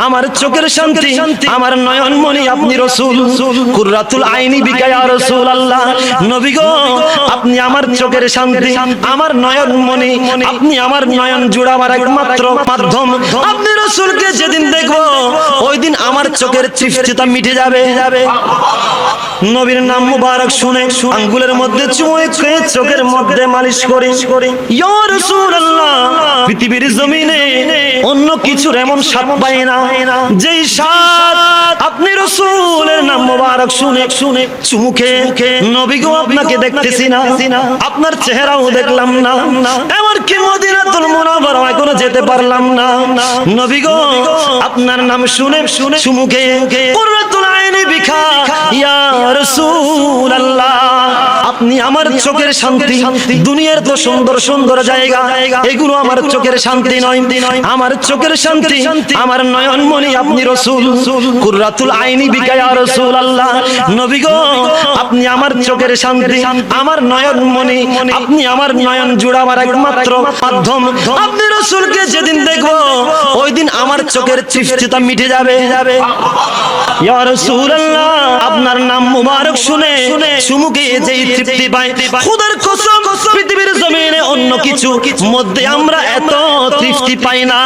আমার চোখের শান্তি, আমার নয়ন মনি আপনি রাসূল। কুররাতুল আইনি বিকা ইয়া রাসূলুল্লাহ। নবী গো, আপনি আমার চোখের শান্তি, আমার নয়ন মনি, আপনি আমার নয়ন জুড়াবার একমাত্র মাধ্যম। আপনি রাসূলকে যেদিন দেখবো ওই দিন আমার চোখের তৃষ্ণা মিটে যাবে। নবীর নাম মুবারক শুনে আঙ্গুলের মধ্যে চুমুয়ে খেয়ে চোখের মধ্যে মালিশ করে ইয়া রাসূলুল্লাহ, পৃথিবীর জমিনে অন্য কিছুর এমন স্বাদ পাই না যেই স্বাদ আপনি রাসূলের নাম মুবারক শুনে চুমু খেয়ে। নবী গো, আপনাকে দেখতেছি না, আপনার চেহারাও দেখলাম না, এমনকি মদিনাতুল মুনাওয়ারা এখনো যেতে পারলাম না। নবী গো, আপনার নাম শুনে চুমু খেয়ে কুররাতুল আইনি বিকা ইয়া রাসূলুল্লাহ। আপনি আমার চোখের শান্তি। দুনিয়ার তো সুন্দর সুন্দর জায়গা, এগুলো আমার চোখের শান্তি নয়। আমার চোখের শান্তি, আমার নয়ন মনি আপনি রাসূল। কুররাতুল আইনি বিকা ইয়া রাসূলুল্লাহ। নবী গো, আপনি আমার চোখের শান্তি, আমার নয়ন মনি, আপনি আমার নয়ন জুড়াবার একমাত্র মাধ্যম। আপনি রাসূলকে যেদিন দেখবো ওই দিন আমার চোখের তৃষ্ণা মিটে যাবে। ইয়া রাসূলুল্লাহ, আপনার নাম মুবারক শুনে চুমুকে যেই তৃপ্তি পাই, খোদার কসম পৃথিবীর জমিনে অন্য কিছু মধ্যে আমরা এত তৃপ্তি পাই না।